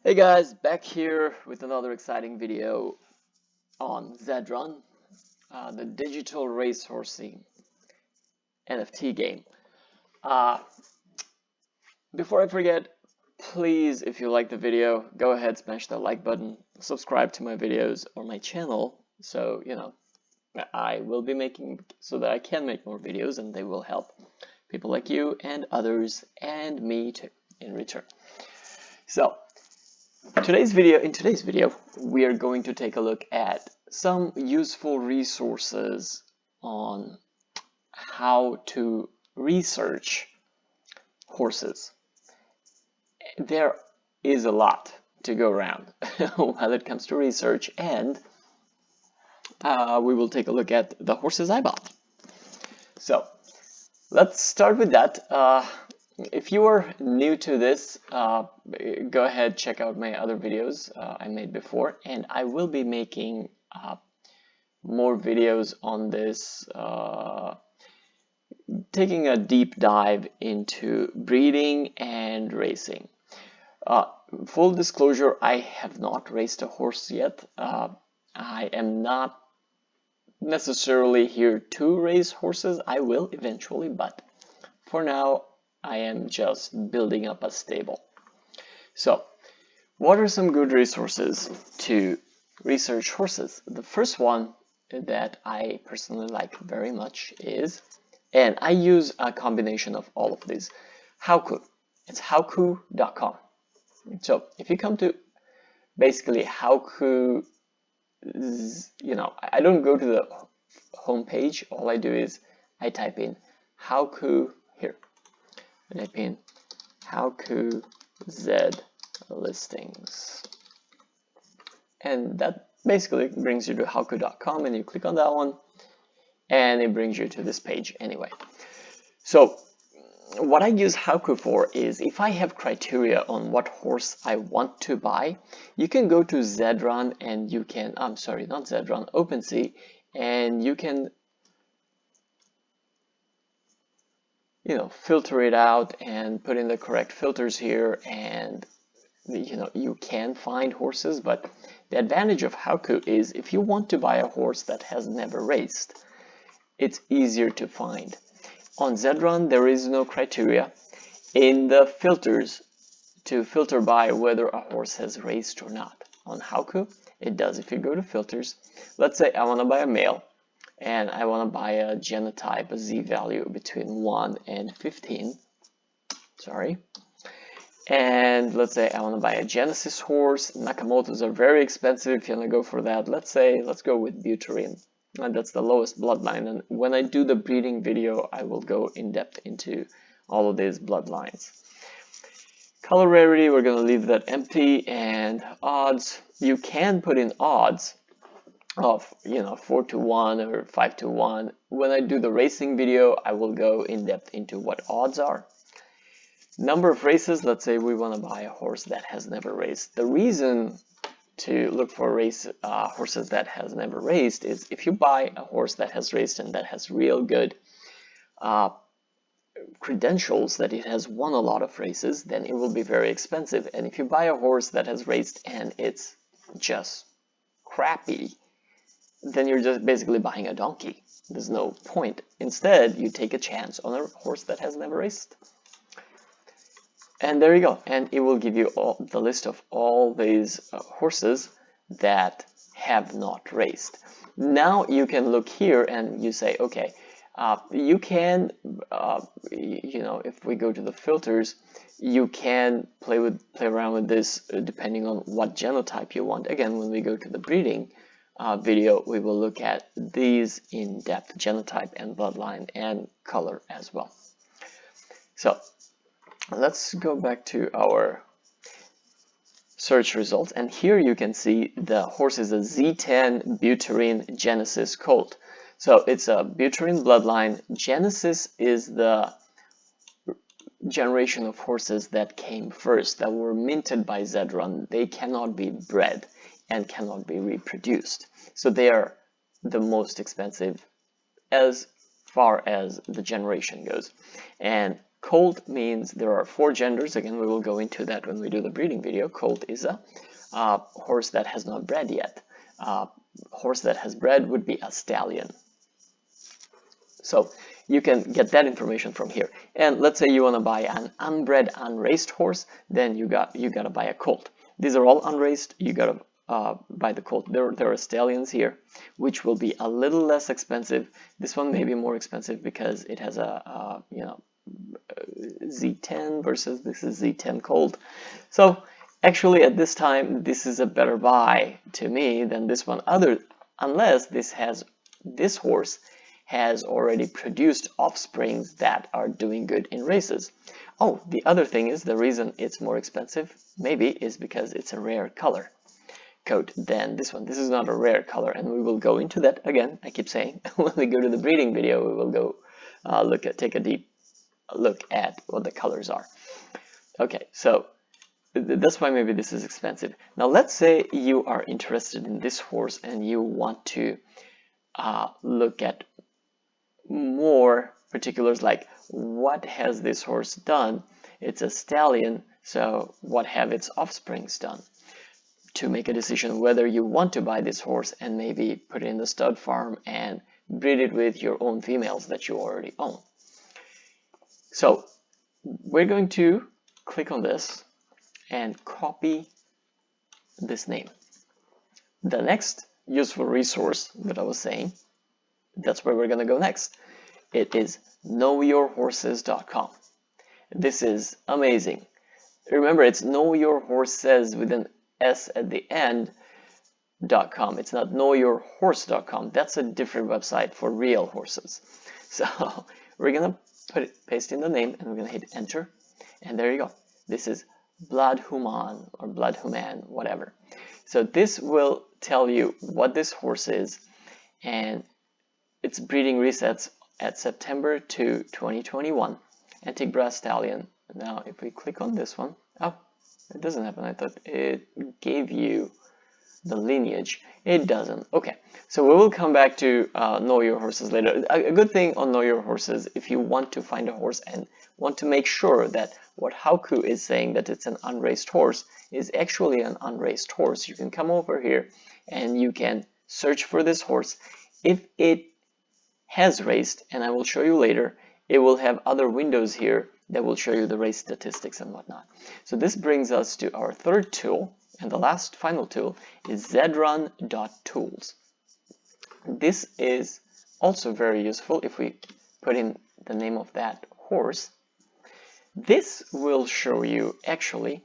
Hey guys, back here with another exciting video on Zedrun, the digital racehorse NFT game. Uh, Before I forget, please, if you like the video, go ahead, smash that like button, subscribe to my videos or my channel, so I will be making so that I can make more videos and they will help people like you and others and me too in return. So. In today's video, we are going to take a look at some useful resources on how to research horses. There is a lot to go around when it comes to research, and we will take a look at the horses I bought. So let's start with that. If you are new to this, go ahead, check out my other videos I made before, and I will be making more videos on this, taking a deep dive into breeding and racing. Full disclosure, I have not raced a horse yet. I am not necessarily here to race horses. I will eventually, but for now, I am just building up a stable. So, what are some good resources to research horses? The first one that I personally like very much is, and I use a combination of all of these, Howku. It's howku.com. So, if you come to basically Howku, I don't go to the home page. All I do is I type in Howku here. I type in Howku Zed listings, and that basically brings you to howku.com, and you click on that one and it brings you to this page anyway. So what I use Howku for is if I have criteria on what horse I want to buy, you can go to Zedrun and you can, I'm sorry, not Zedrun, OpenSea, and you can filter it out and put in the correct filters here, and you can find horses. But the advantage of Howku is if you want to buy a horse that has never raced, it's easier to find. On Zedrun, there is no criteria in the filters to filter by whether a horse has raced or not. On Howku, it does. If you go to filters, let's say I want to buy a male, and I want to buy a genotype, a Z value between 1 and 15. Sorry. And let's say I want to buy a Genesis horse. Nakamoto's are very expensive if you want to go for that. Let's go with Buterin. And that's the lowest bloodline. And when I do the breeding video, I will go in depth into all of these bloodlines. Color rarity, we're going to leave that empty. And odds, you can put in odds of 4-to-1 or 5-to-1. When I do the racing video, I will go in depth into what odds are. Number of races, let's say we want to buy a horse that has never raced. The reason to look for horses that has never raced is if you buy a horse that has raced and that has real good credentials, that it has won a lot of races, then it will be very expensive. And if you buy a horse that has raced and it's just crappy, then you're just basically buying a donkey. There's no point. Instead, you take a chance on a horse that has never raced. And there you go. And it will give you the list of all these horses that have not raced. Now you can look here and you say, okay, you can, if we go to the filters, you can play around with this depending on what genotype you want. Again, when we go to the breeding video, we will look at these in depth, genotype and bloodline and color as well. So let's go back to our search results, and here you can see the horse is a Z10 Buterin Genesis colt. So it's a Buterin bloodline. Genesis is the generation of horses that came first, that were minted by Zedrun. They cannot be bred and cannot be reproduced. So they are the most expensive as far as the generation goes. And Colt means there are 4 genders. Again, we will go into that when we do the breeding video. Colt is a horse that has not bred yet. Horse that has bred would be a stallion. So you can get that information from here. And let's say you want to buy an unbred, unraced horse, then you gotta buy a colt. These are all unraced. You gotta buy the colt. There are stallions here, which will be a little less expensive. This one may be more expensive because it has a Z10 versus this is Z10 colt. So actually, at this time, this is a better buy to me than this one. Unless this horse has already produced offspring that are doing good in races. Oh, the other thing is the reason it's more expensive maybe is because it's a rare color coat than this one. This is not a rare color, and we will go into that again. I keep saying when we go to the breeding video, we will go take a deep look at what the colors are. Okay, so that's why maybe this is expensive. Now let's say you are interested in this horse and you want to look at more particulars, like what has this horse done. It's a stallion, so what have its offsprings done, to make a decision whether you want to buy this horse and maybe put it in the stud farm and breed it with your own females that you already own. So we're going to click on this and copy this name. The next useful resource that I was saying, that's where we're going to go next. It is knowyourhorses.com. This is amazing. Remember, it's knowyourhorses with an S at the end .com. It's not knowyourhorse.com. That's a different website for real horses. So we're going to paste in the name and we're going to hit enter. And there you go. This is Bloodhuman or Bloodhuman, whatever. So this will tell you what this horse is, and its breeding resets at September 2, 2021. Antique Brass Stallion. Now, if we click on this one, oh, it doesn't happen. I thought it gave you the lineage. It doesn't. Okay, so we will come back to Know Your Horses later. A good thing on Know Your Horses, if you want to find a horse and want to make sure that what Hauku is saying that it's an unraced horse is actually an unraced horse, you can come over here and you can search for this horse. If it has raced, and I will show you later, it will have other windows here that will show you the race statistics and whatnot. So this brings us to our third tool, and the last final tool is Zedrun.tools. This is also very useful if we put in the name of that horse. This will show you actually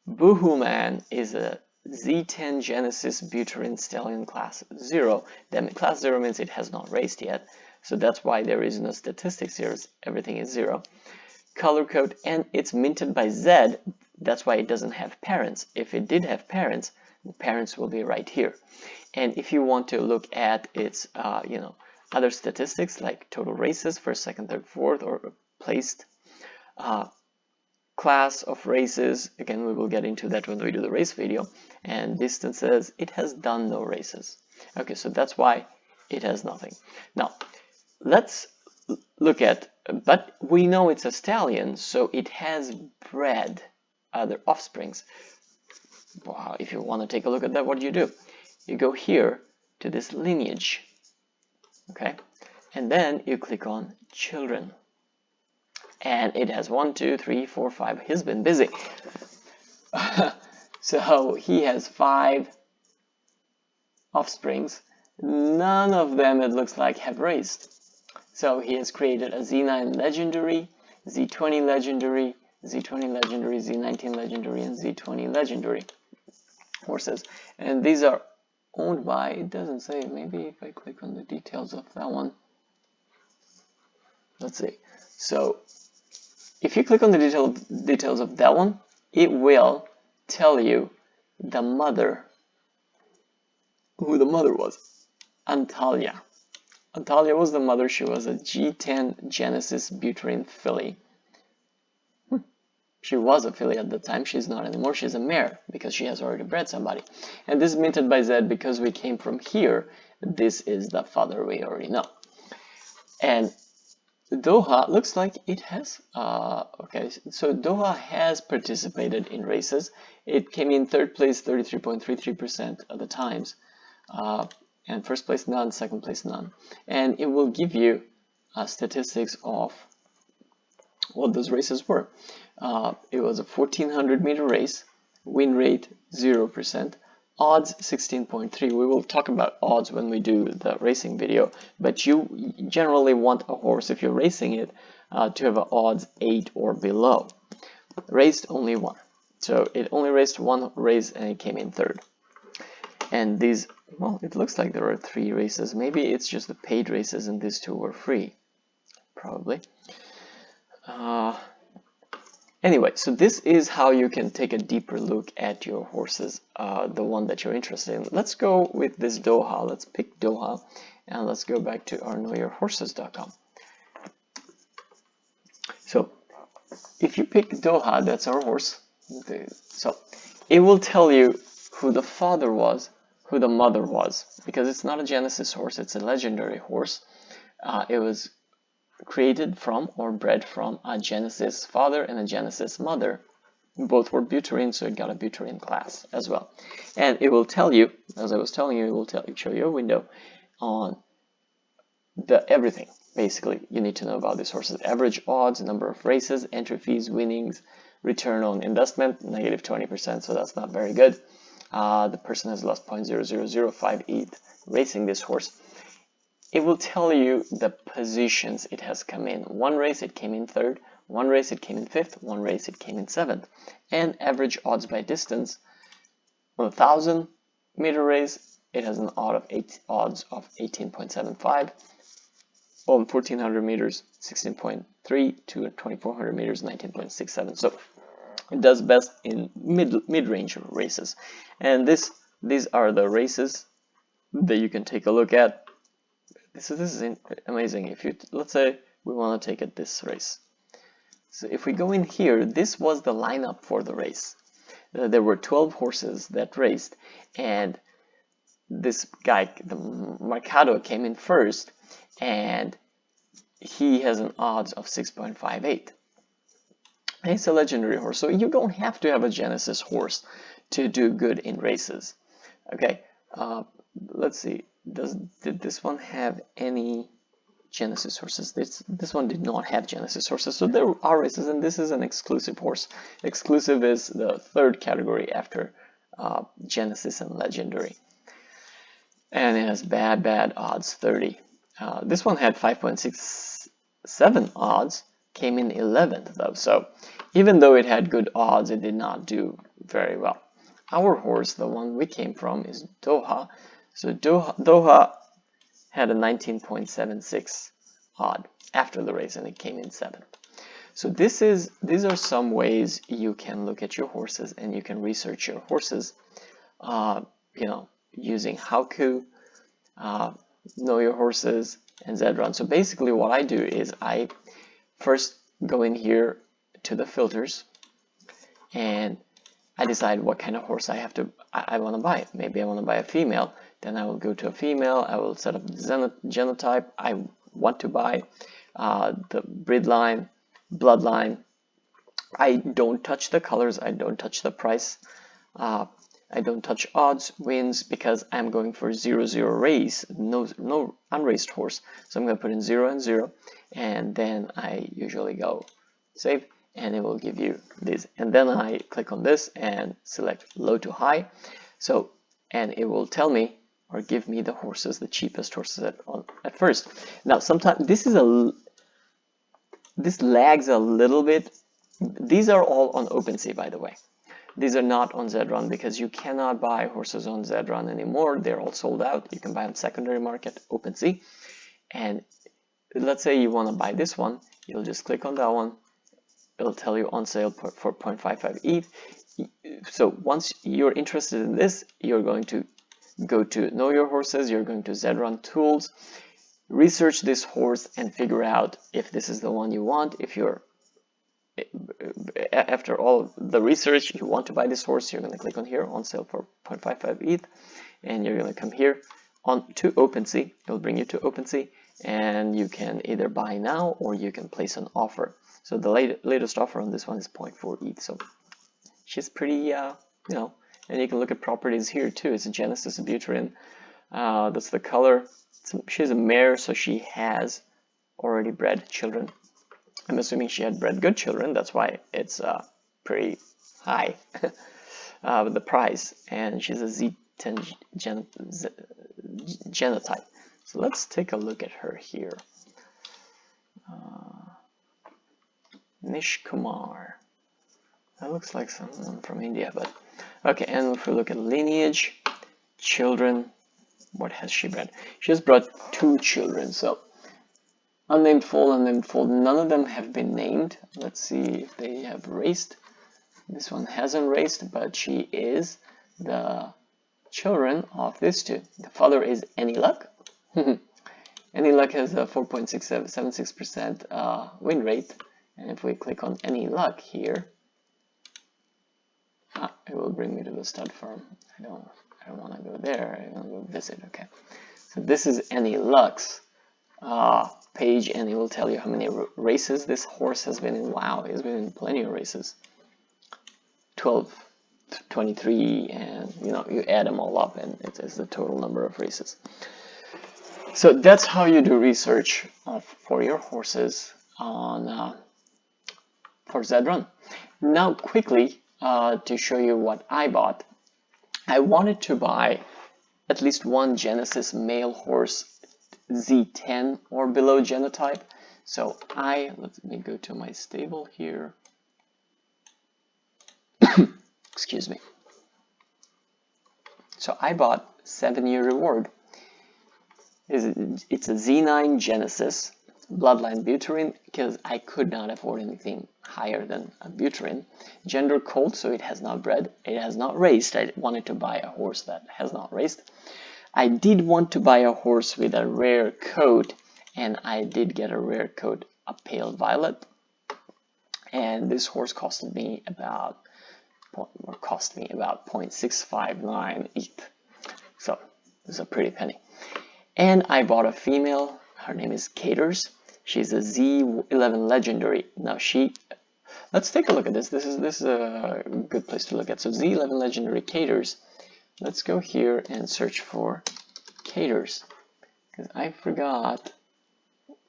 Buhuman is a Z10 Genesis Buterin Stallion class 0. Then class 0 means it has not raced yet, so that's why there is no statistics here. Everything is 0. Color code, and it's minted by Zed. That's why it doesn't have parents. If it did have parents, the parents will be right here. And if you want to look at its other statistics like total races, first, second, third, fourth, or placed, class of races, again we will get into that when we do the race video, and distances, it has done no races. Okay, so that's why it has nothing. Now let's look at, but we know it's a stallion, so it has bred other offsprings. Wow, if you want to take a look at that, what do? You go here to this lineage, okay, and then you click on children. And it has 1, 2, 3, 4, 5. He's been busy. So he has 5 offsprings. None of them, it looks like, have raced. So he has created a Z9 Legendary, Z20 Legendary, Z20 Legendary, Z19 Legendary, and Z20 Legendary horses. And these are owned by, it doesn't say, maybe if I click on the details of that one. Let's see. So if you click on the details of that one, it will tell you the mother, who the mother was. Antalya. Antalya was the mother. She was a G10 Genesis Buterin filly. She was a filly at the time. She's not anymore. She's a mare because she has already bred somebody. And this is minted by Zed because we came from here. This is the father we already know. And Doha looks like it has, okay, so Doha has participated in races. It came in third place 33.33% of the times, and first place none, second place none. And it will give you statistics of what those races were. It was a 1400-meter race, win rate 0%, odds 16.3. We will talk about odds when we do the racing video, but you generally want a horse, if you're racing it, to have an odds 8 or below. Raced only one. So it only raced one race and it came in third. And these, well, it looks like there are 3 races. Maybe it's just the paid races and these 2 were free. Probably. Anyway, so this is how you can take a deeper look at your horses, the one that you're interested in. Let's go with this Doha. Let's pick Doha, and let's go back to our knowyourhorses.com. So if you pick Doha, that's our horse. So it will tell you who the father was, who the mother was, because it's not a Genesis horse, it's a legendary horse. It was created from or bred from a Genesis father and a Genesis mother. Both were Buterine, so it got a Buterine class as well. And it will tell you, as I was telling you, it will show you a window on everything. Basically, you need to know about these horses. Average odds, number of races, entry fees, winnings, return on investment, negative 20%, so that's not very good. The person has lost 0.00058 racing this horse. It will tell you the positions it has come in. One race it came in third, one race it came in fifth, one race it came in seventh. And average odds by distance. On a 1000-meter race, it has an odds of 18.75. On 1400 meters, 16.3 to 2400 meters, 19.67. So it does best in mid-range races. And these are the races that you can take a look at. This is amazing. If you, let's say we want to take it this race. So if we go in here, this was the lineup for the race. There were 12 horses that raced, and this guy, the Mercado, came in first, and he has an odds of 6.58. He's a legendary horse, so you don't have to have a Genesis horse to do good in races. Okay, let's see. Did this one have any Genesis horses? This one did not have Genesis horses, so there are races, and this is an exclusive horse. Exclusive is the third category after Genesis and legendary, and it has bad odds 30. This one had 5.67 odds, came in 11th though, so even though it had good odds, it did not do very well. Our horse, the one we came from, is Doha. So Doha had a 19.76 odd after the race, and it came in 7th. So these are some ways you can look at your horses, and you can research your horses, using Howku, Know Your Horses, and ZED So basically what I do is I first go in here to the filters, and I decide what kind of horse I want to buy. Maybe I want to buy a female. Then I will go to a female. I will set up the genotype I want to buy, the breed line, bloodline. I don't touch the colors. I don't touch the price. I don't touch odds, wins, because I'm going for 0-0 race, no unraced horse. So I'm going to put in 0 and 0, and then I usually go save, and it will give you this. And then I click on this and select low to high. So, and it will tell me or give me the horses, the cheapest horses at first. Now, sometimes this lags a little bit. These are all on OpenSea, by the way. These are not on ZED because you cannot buy horses on ZED anymore. They're all sold out. You can buy them secondary market, OpenSea. And let's say you want to buy this one. You'll just click on that one. It'll tell you on sale for 0.55 ETH. So once you're interested in this, you're going to go to Know Your Horses. You're going to Zedrun.tools. Research this horse and figure out if this is the one you want. If you're after all the research, you want to buy this horse, you're going to click on here, on sale for 0.55 ETH, and you're going to come here on to OpenSea. It'll bring you to OpenSea, and you can either buy now or you can place an offer. So the latest offer on this one is 0.4 ETH. So she's pretty, you know, and you can look at properties here too. It's a Genesis Buterin. That's the color. She's a mare, so she has already bred children. I'm assuming she had bred good children. That's why it's pretty high with the price. And she's a Z10 genotype. So let's take a look at her here. Nish Kumar. That looks like someone from India, but okay. And if we look at lineage, children, what has she bred? She has brought 2 children. So unnamed foal, unnamed foal. None of them have been named. Let's see if they have raced. This one hasn't raced, but she is the children of these 2. The father is Any Luck. Any Luck has a 4.76% win rate. And if we click on Any Luck here, it will bring me to the stud farm. I don't want to go there. I want to go visit. Okay. So this is Any Luck's page, and it will tell you how many races this horse has been in. Wow, he's been in plenty of races. 12, 23, and you know, you add them all up and it is the total number of races. So that's how you do research for your horses on for ZED Now quickly to show you what I bought. I wanted to buy at least one Genesis male horse Z10 or below genotype. So let me go to my stable here. Excuse me. So I bought 7-year reward. It's a Z9 Genesis bloodline Buterin because I could not afford anything higher than a Buterin. Gender colt, so it has not bred. It has not raced. I wanted to buy a horse that has not raced. I did want to buy a horse with a rare coat, and I did get a rare coat, a pale violet. And this horse cost me about 0.659 ETH. So this is a pretty penny. And I bought a female. Her name is Caters. She's a Z11 legendary. Now let's take a look at this. This is a good place to look at. So Z11 legendary Caters. Let's go here and search for Caters, because I forgot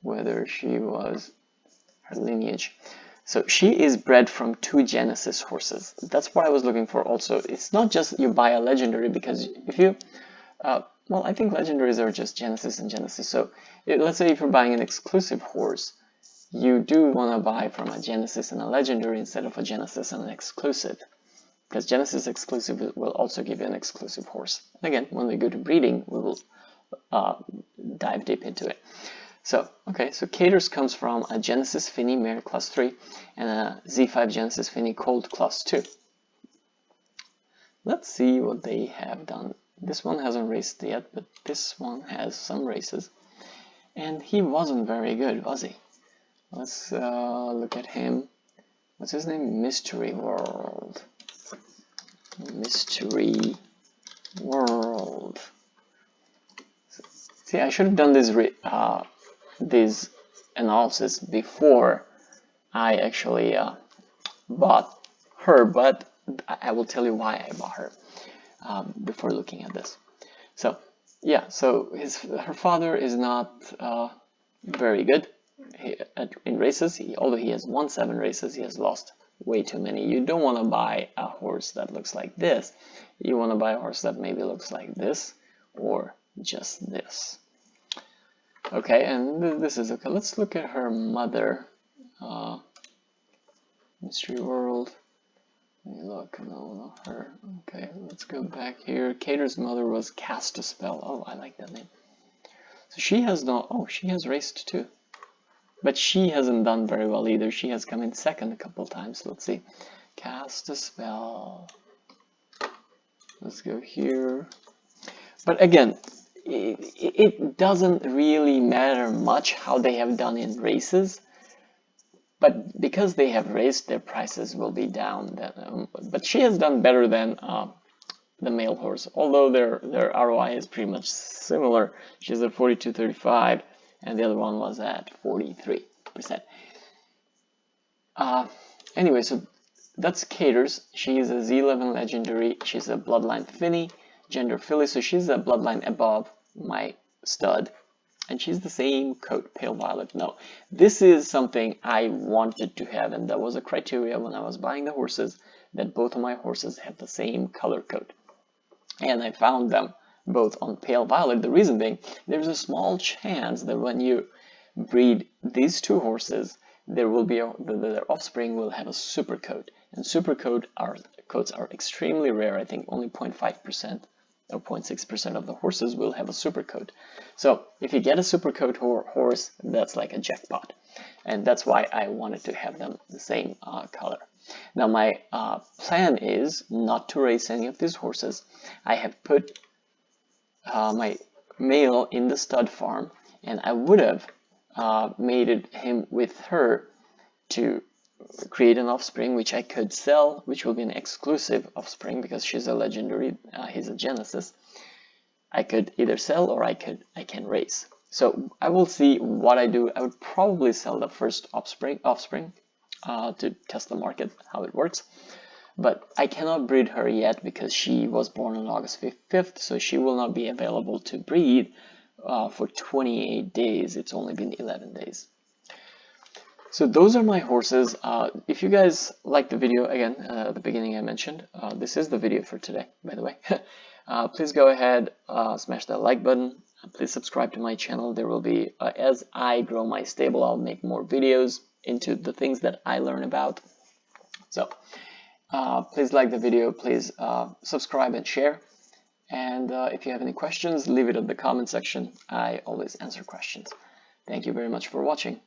whether she was her lineage. So she is bred from 2 Genesis horses. That's what I was looking for also. It's not just you buy a legendary, because if you, well, I think legendaries are just Genesis and Genesis. So let's say if you're buying an exclusive horse, you do want to buy from a Genesis and a legendary instead of a Genesis and an exclusive. Because Genesis exclusive will also give you an exclusive horse. Again, when we go to breeding, we will dive deep into it. So, okay, so Caters comes from a Genesis Finny mare class 3 and a Z5 Genesis Finny colt class 2. Let's see what they have done. This one hasn't raced yet, but this one has some races. And he wasn't very good, was he? Let's look at him. What's his name? Mystery World. Mystery World. See, I should have done this analysis before I actually bought her, but I will tell you why I bought her before looking at this. So yeah, so her father is not very good in races. Although he has won 7 races, he has lost way too many. You don't want to buy a horse that looks like this. You want to buy a horse that maybe looks like this or just this. Okay, and this is okay. Let's look at her mother. Mystery World. Let me look. No, not her. Okay, let's go back here. Cater's mother was Cast a Spell. Oh, I like that name. So she has not. Oh, she has raced too. But she hasn't done very well either. She has come in second a couple times. Let's see. Cast a Spell. Let's go here. But again, it doesn't really matter much how they have done in races. But because they have raced, their prices will be down. But she has done better than the male horse. Although their ROI is pretty much similar. She's at 42.35. and the other one was at 43%. Anyway, so that's Caters. She's a Z11 legendary. She's a bloodline Finny, gender filly, so she's a bloodline above my stud. And she's the same coat, pale violet. No, this is something I wanted to have, and that was a criteria when I was buying the horses, that both of my horses have the same color coat. And I found them both on pale violet. The reason being, there's a small chance that when you breed these two horses, there will be their offspring will have a super coat, and super coats are extremely rare. I think only 0.5% or 0.6% of the horses will have a super coat. So if you get a super coat horse, that's like a jackpot, and that's why I wanted to have them the same color. Now my plan is not to race any of these horses. I have put my male in the stud farm, and I would have mated him with her to create an offspring which I could sell, which will be an exclusive offspring because she's a legendary, he's a Genesis. I could either sell or I can raise. So I will see what I do. I would probably sell the first offspring to test the market, how it works. But I cannot breed her yet because she was born on August 5th, so she will not be available to breed for 28 days. It's only been 11 days. So those are my horses. If you guys like the video, again, at the beginning I mentioned, this is the video for today, by the way. Please go ahead, smash that like button. Please subscribe to my channel. There will be, as I grow my stable, I'll make more videos into the things that I learn about. So please like the video, please subscribe and share. And if you have any questions, leave it in the comment section. I always answer questions. Thank you very much for watching.